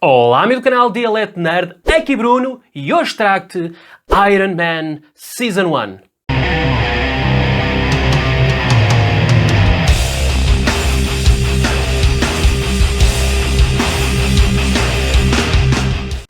Olá, amigo do canal Dialeto Nerd, aqui Bruno e hoje trago-te Iron Man Season 1.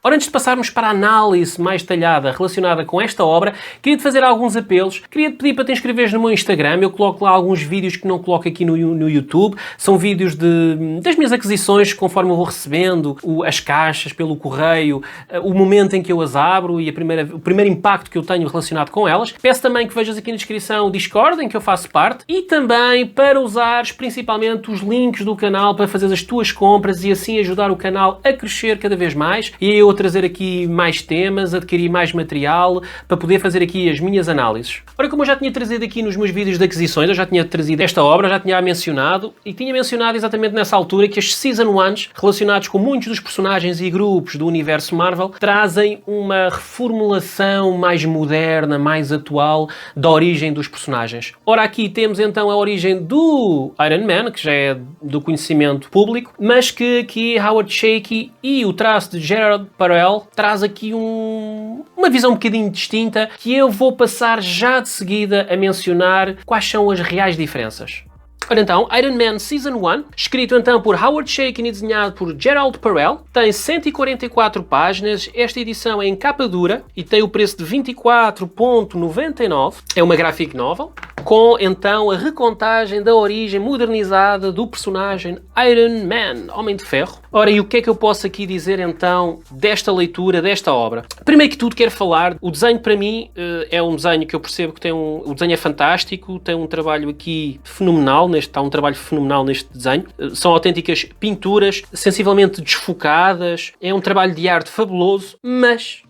Ora, antes de passarmos para a análise mais detalhada relacionada com esta obra, queria-te fazer alguns apelos. Queria-te pedir para te inscreveres no meu Instagram. Eu coloco lá alguns vídeos que não coloco aqui no YouTube. São vídeos das minhas aquisições, conforme eu vou recebendo as caixas pelo correio, o momento em que eu as abro e o primeiro impacto que eu tenho relacionado com elas. Peço também que vejas aqui na descrição o Discord, em que eu faço parte, e também para usares principalmente os links do canal para fazer as tuas compras e assim ajudar o canal a crescer cada vez mais. E eu trazer aqui mais temas, adquirir mais material para poder fazer aqui as minhas análises. Ora, como eu já tinha trazido aqui nos meus vídeos de aquisições, eu já tinha trazido esta obra, já tinha mencionado e tinha mencionado exatamente nessa altura que as Season 1s, relacionados com muitos dos personagens e grupos do universo Marvel, trazem uma reformulação mais moderna, mais atual da origem dos personagens. Ora, aqui temos então a origem do Iron Man, que já é do conhecimento público, mas que aqui Howard Chaykin e o traço de Gerard Parel traz aqui uma visão um bocadinho distinta que eu vou passar já de seguida a mencionar quais são as reais diferenças. Ora então, Iron Man Season 1, escrito então por Howard Chaykin e desenhado por Gerald Parel, tem 144 páginas, esta edição é em capa dura e tem o preço de 24,99, é uma graphic novel, com então a recontagem da origem modernizada do personagem Iron Man, Homem de Ferro. Ora, e o que é que eu posso aqui dizer então desta leitura, desta obra? Primeiro que tudo quero falar, o desenho para mim é um desenho que eu percebo que o desenho é fantástico, tem um trabalho aqui fenomenal, está um trabalho fenomenal neste desenho. São autênticas pinturas, sensivelmente desfocadas, é um trabalho de arte fabuloso, mas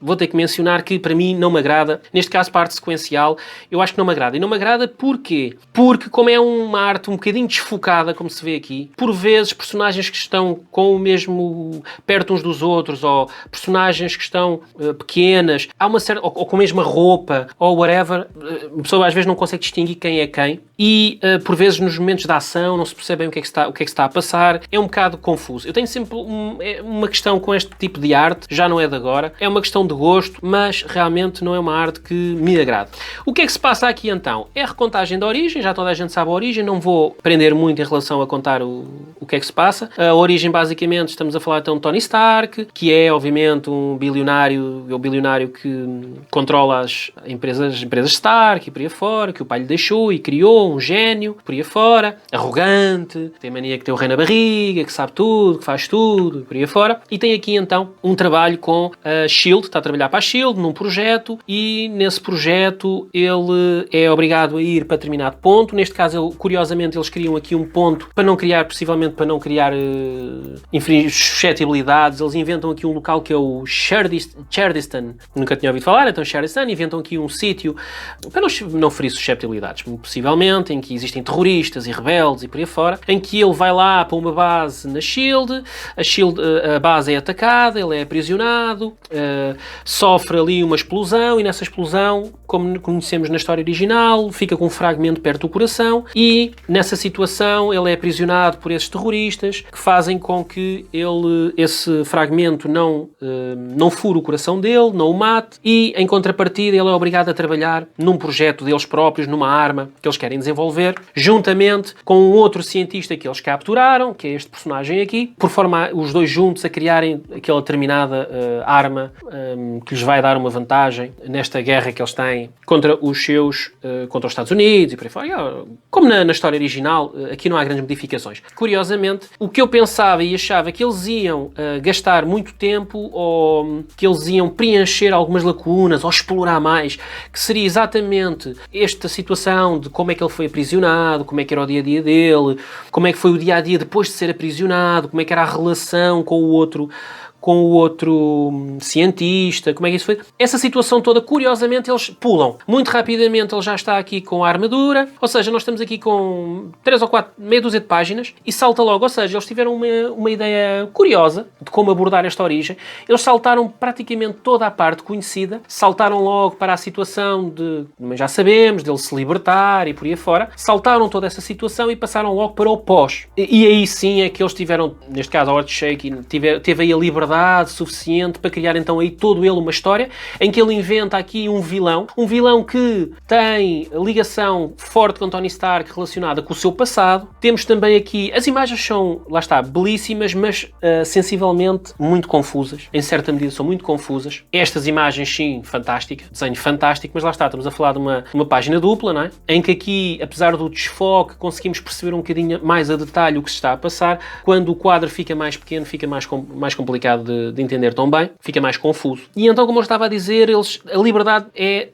vou ter que mencionar que para mim não me agrada, neste caso parte sequencial, eu acho que não me agrada. E não me agrada porquê? Porque como é uma arte um bocadinho desfocada, como se vê aqui, por vezes personagens que estão com o mesmo perto uns dos outros, ou personagens que estão pequenas, há uma certa, ou com a mesma roupa, ou whatever, a pessoa às vezes não consegue distinguir quem é quem, e por vezes nos momentos da ação não se percebe bem o que é que se está a passar, é um bocado confuso. Eu tenho sempre uma questão com este tipo de arte, já não é de agora, é uma questão de gosto, mas realmente não é uma arte que me agrada. O que é que se passa aqui então? É a recontagem da origem, já toda a gente sabe a origem, não vou prender muito em relação a contar o que é que se passa. A origem, basicamente, estamos a falar então de Tony Stark, que é obviamente um bilionário, é o bilionário que controla as empresas Stark e por aí fora, que o pai lhe deixou e criou, um gênio, por aí fora, arrogante, tem mania que tem o rei na barriga, que sabe tudo, que faz tudo, por aí fora. E tem aqui então um trabalho com a SHIELD, está a trabalhar para a SHIELD num projeto e nesse projeto ele é obrigado a ir para determinado ponto. Neste caso, curiosamente, eles criam aqui um ponto para não criar, possivelmente para não criar suscetibilidades. Eles inventam aqui um local que é o Sherdistan, nunca tinha ouvido falar, então Sherdistan, inventam aqui um sítio para não ferir suscetibilidades, possivelmente, em que existem terroristas e rebeldes e por aí fora, em que ele vai lá para uma base na SHIELD, a base é atacada, ele é aprisionado, sofre ali uma explosão e nessa explosão, como conhecemos na história original, fica com um fragmento perto do coração e nessa situação ele é aprisionado por esses terroristas que fazem com que esse fragmento não fure o coração dele, não o mate e em contrapartida ele é obrigado a trabalhar num projeto deles próprios, numa arma que eles querem desenvolver, juntamente com um outro cientista que eles capturaram, que é este personagem aqui, por forma os dois juntos a criarem aquela determinada arma que lhes vai dar uma vantagem nesta guerra que eles têm contra contra os Estados Unidos e por aí fora. Como na história original, aqui não há grandes modificações. Curiosamente, o que eu pensava e achava que eles iam gastar muito tempo ou que eles iam preencher algumas lacunas ou explorar mais, que seria exatamente esta situação de como é que ele foi aprisionado, como é que era o dia-a-dia dele, como é que foi o dia-a-dia depois de ser aprisionado, como é que era a relação com o outro com o outro cientista, como é que isso foi? Essa situação toda, curiosamente, eles pulam. Muito rapidamente ele já está aqui com a armadura, ou seja, nós estamos aqui com 3 ou 4, meia dúzia de páginas, e salta logo, ou seja, eles tiveram uma ideia curiosa de como abordar esta origem. Eles saltaram praticamente toda a parte conhecida, saltaram logo para a situação de, já sabemos, dele se libertar e por aí fora, saltaram toda essa situação e passaram logo para o pós. E aí sim é que eles tiveram, neste caso a Earthshake, teve aí a liberdade suficiente para criar então aí todo ele uma história em que ele inventa aqui um vilão que tem ligação forte com Tony Stark relacionada com o seu passado. Temos também aqui, as imagens são, lá está, belíssimas, mas sensivelmente muito confusas. Em certa medida são muito confusas. Estas imagens sim, fantásticas, desenho fantástico, mas lá está, estamos a falar de uma página dupla, não é? Em que aqui, apesar do desfoque, conseguimos perceber um bocadinho mais a detalhe o que se está a passar. Quando o quadro fica mais pequeno, fica mais complicado de entender tão bem, fica mais confuso. E então, como eu estava a dizer, a liberdade é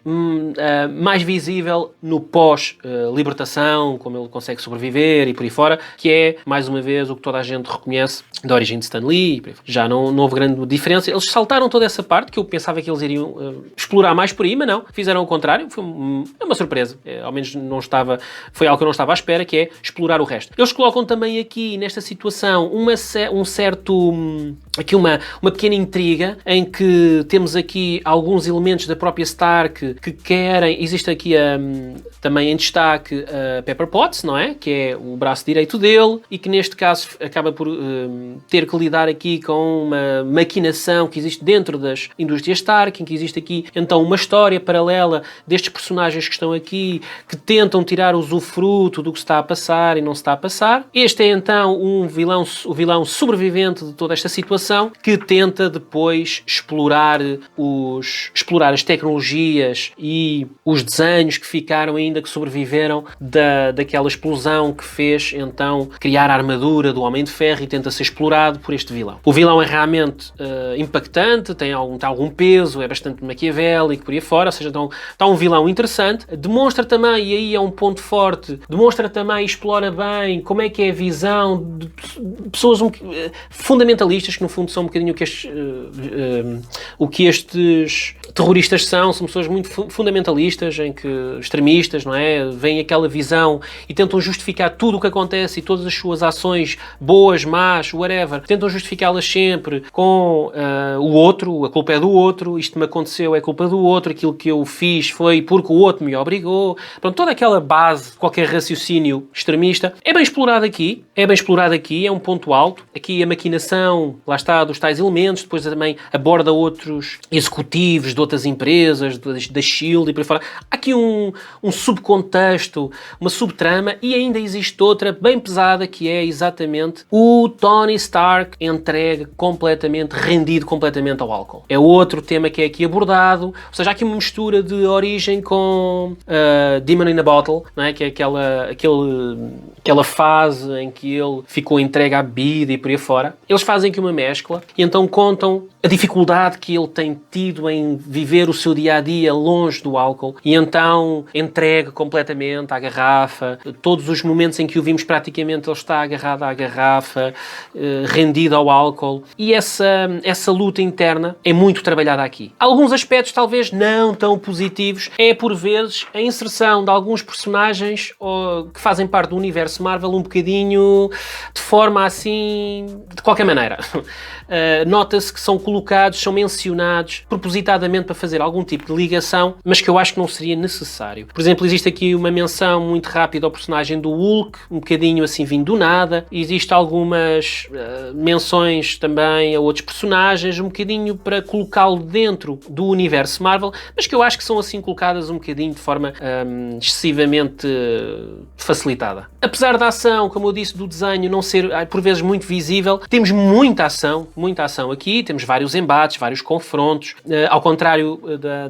mais visível no pós-libertação, como ele consegue sobreviver e por aí fora, que é, mais uma vez, o que toda a gente reconhece da origem de Stan Lee. Já não houve grande diferença. Eles saltaram toda essa parte, que eu pensava que eles iriam explorar mais por aí, mas não. Fizeram o contrário. Foi uma surpresa. Ao menos foi algo que eu não estava à espera, que é explorar o resto. Eles colocam também aqui, nesta situação, uma pequena intriga, em que temos aqui alguns elementos da própria Stark que querem... Existe aqui também em destaque a Pepper Potts, não é? Que é o braço direito dele e que neste caso acaba por ter que lidar aqui com uma maquinação que existe dentro das indústrias Stark, em que existe aqui então uma história paralela destes personagens que estão aqui, que tentam tirar usufruto do que se está a passar e não se está a passar. Este é então o vilão sobrevivente de toda esta situação, que tenta depois explorar as tecnologias e os desenhos que ficaram ainda, que sobreviveram daquela explosão que fez então criar a armadura do Homem de Ferro, e tenta ser explorado por este vilão. O vilão é realmente impactante, tem algum peso, é bastante maquiavélico por aí fora, ou seja, então, está um vilão interessante. Demonstra também, e aí é um ponto forte, demonstra também e explora bem como é que é a visão de pessoas fundamentalistas, que no fundo são um bocadinho o que estes terroristas são pessoas muito fundamentalistas, extremistas, não é? Vêm aquela visão e tentam justificar tudo o que acontece e todas as suas ações, boas, más, whatever, tentam justificá-las sempre com o outro, a culpa é do outro, isto me aconteceu, é culpa do outro, aquilo que eu fiz foi porque o outro me obrigou. Pronto, toda aquela base, qualquer raciocínio extremista, é bem explorado aqui, é um ponto alto. Aqui a maquinação, lá está, dos tais elementos, depois também aborda outros executivos de outras empresas, da SHIELD e por aí fora. Há aqui um subcontexto, uma subtrama, e ainda existe outra bem pesada, que é exatamente o Tony Stark rendido completamente ao álcool. É outro tema que é aqui abordado, ou seja, há aqui uma mistura de origem com Demon in a Bottle, não é? Que é aquela fase em que ele ficou entregue à bebida e por aí fora. Eles fazem aqui uma mescla e então contam a dificuldade que ele tem tido em viver o seu dia-a-dia longe do álcool, e então entregue completamente à garrafa. Todos os momentos em que o vimos, praticamente ele está agarrado à garrafa, rendido ao álcool, e essa luta interna é muito trabalhada aqui. Alguns aspectos talvez não tão positivos é, por vezes, a inserção de alguns personagens que fazem parte do universo Marvel um bocadinho de forma assim, de qualquer maneira. Nota-se que são mencionados propositadamente para fazer algum tipo de ligação, mas que eu acho que não seria necessário. Por exemplo, existe aqui uma menção muito rápida ao personagem do Hulk, um bocadinho assim vindo do nada. Existem algumas menções também a outros personagens, um bocadinho para colocá-lo dentro do universo Marvel, mas que eu acho que são assim colocadas um bocadinho de forma excessivamente facilitada. Apesar da ação, como eu disse, do desenho não ser por vezes muito visível, temos muita ação aqui, temos vários embates, vários confrontos, ao contrário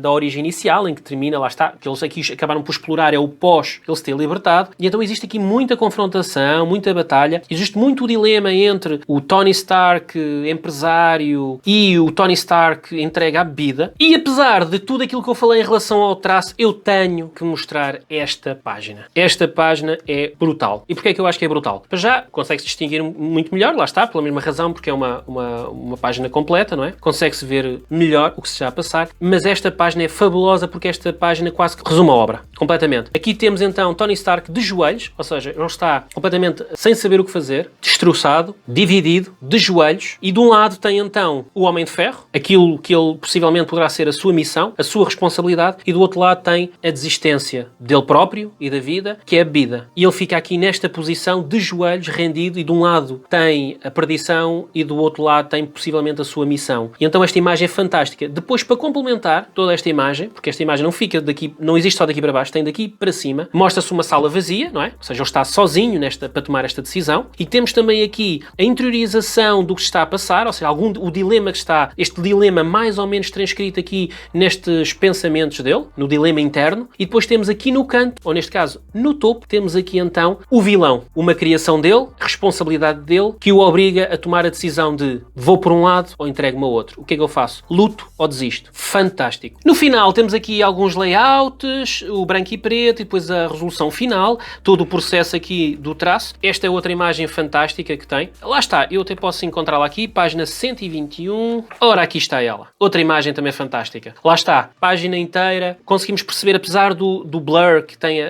da origem inicial, em que termina, lá está, que eles aqui acabaram por explorar, é o pós ele se ter libertado, e então existe aqui muita confrontação, muita batalha, existe muito o dilema entre o Tony Stark empresário e o Tony Stark entregue à bebida, e apesar de tudo aquilo que eu falei em relação ao traço, eu tenho que mostrar esta página. Esta página é brutal. E porquê é que eu acho que é brutal? Para já, consegue-se distinguir muito melhor, lá está, pela mesma razão, porque é uma uma página completa, não é? Consegue-se ver melhor o que se está a passar, mas esta página é fabulosa porque esta página quase que resume a obra, completamente. Aqui temos então Tony Stark de joelhos, ou seja, ele está completamente sem saber o que fazer, destroçado, dividido, de joelhos, e de um lado tem então o Homem de Ferro, aquilo que ele possivelmente poderá ser a sua missão, a sua responsabilidade, e do outro lado tem a desistência dele próprio e da vida, que é a bebida. E ele fica aqui nesta posição de joelhos, rendido, e de um lado tem a perdição e do outro lado tem possivelmente a sua missão. E então esta imagem é fantástica. Depois, para complementar toda esta imagem, porque esta imagem não fica daqui, não existe só daqui para baixo, tem daqui para cima, mostra-se uma sala vazia, não é? Ou seja, ele está sozinho para tomar esta decisão. E temos também aqui a interiorização do que está a passar, ou seja, o dilema que está, este dilema mais ou menos transcrito aqui nestes pensamentos dele, no dilema interno. E depois temos aqui no canto, ou neste caso no topo, temos aqui então o vilão, uma criação dele, responsabilidade dele, que o obriga a tomar a decisão de vou por um lado ou entrego-me a outro. O que é que eu faço? Luto ou desisto? Fantástico. No final temos aqui alguns layouts, o branco e preto e depois a resolução final, todo o processo aqui do traço. Esta é outra imagem fantástica que tem. Lá está, eu até posso encontrá-la aqui, página 121. Ora, aqui está ela. Outra imagem também fantástica. Lá está, página inteira. Conseguimos perceber, apesar do blur que tem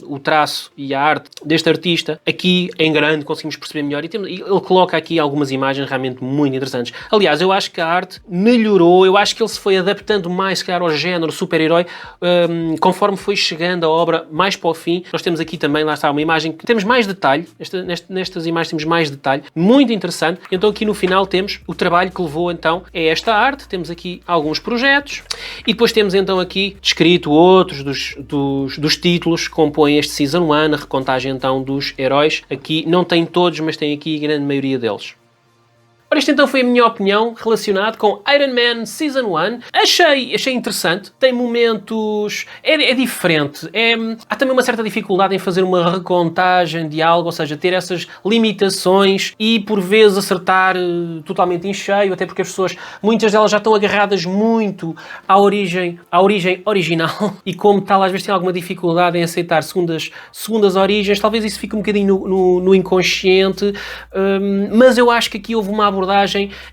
o traço e a arte deste artista, aqui em grande conseguimos perceber melhor. E ele coloca aqui algumas imagens realmente muito interessantes. Aliás, eu acho que a arte melhorou, eu acho que ele se foi adaptando mais, se calhar, ao género super-herói, conforme foi chegando a obra mais para o fim. Nós temos aqui também, lá está, uma imagem que temos mais detalhe, nestas imagens temos mais detalhe, muito interessante. Então aqui no final temos o trabalho que levou então a esta arte, temos aqui alguns projetos e depois temos então aqui descrito outros dos títulos que compõem este Season 1, a recontagem então dos heróis. Aqui não tem todos, mas tem aqui a grande maioria deles. Ora, isto então foi a minha opinião relacionado com Iron Man Season 1. Achei interessante, tem momentos... É diferente. Há também uma certa dificuldade em fazer uma recontagem de algo, ou seja, ter essas limitações e por vezes acertar totalmente em cheio, até porque as pessoas, muitas delas já estão agarradas muito à origem original e como tal às vezes tem alguma dificuldade em aceitar segundas origens. Talvez isso fique um bocadinho no inconsciente, mas eu acho que aqui houve uma abordagem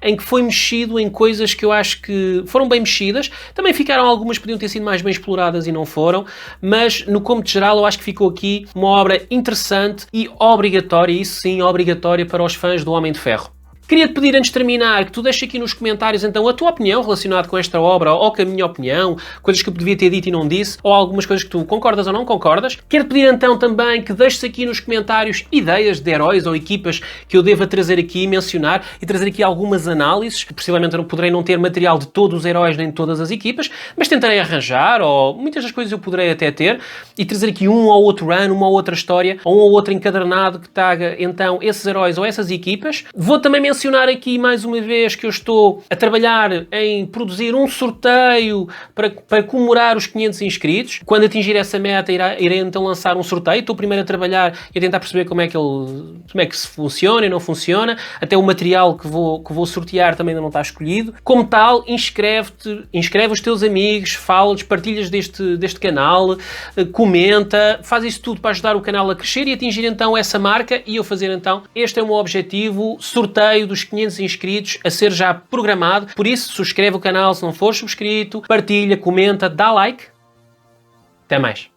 em que foi mexido em coisas que eu acho que foram bem mexidas. Também ficaram algumas que podiam ter sido mais bem exploradas e não foram, mas no cômputo geral eu acho que ficou aqui uma obra interessante e obrigatória, isso sim, obrigatória para os fãs do Homem de Ferro. Queria-te pedir, antes de terminar, que tu deixes aqui nos comentários, então, a tua opinião relacionada com esta obra, ou com a minha opinião, coisas que eu devia ter dito e não disse, ou algumas coisas que tu concordas ou não concordas. Quero-te pedir, então, também que deixes aqui nos comentários ideias de heróis ou equipas que eu deva trazer aqui, mencionar, e trazer aqui algumas análises. Possivelmente eu poderei não ter material de todos os heróis nem de todas as equipas, mas tentarei arranjar, ou muitas das coisas eu poderei até ter, e trazer aqui um ou outro run, uma ou outra história, ou um ou outro encadernado que traga, então, esses heróis ou essas equipas. Vou também mencionar aqui mais uma vez que eu estou a trabalhar em produzir um sorteio para comemorar os 500 inscritos. Quando atingir essa meta irei então lançar um sorteio. Estou primeiro a trabalhar e a tentar perceber como é que se funciona e não funciona. Até o material que vou sortear também ainda não está escolhido. Como tal, inscreve os teus amigos, fala-lhes, partilhas deste canal, comenta, faz isso tudo para ajudar o canal a crescer e atingir então essa marca e eu fazer então, este é o meu objetivo, sorteio dos 500 inscritos a ser já programado. Por isso, subscreve o canal se não for subscrito, partilha, comenta, dá like. Até mais.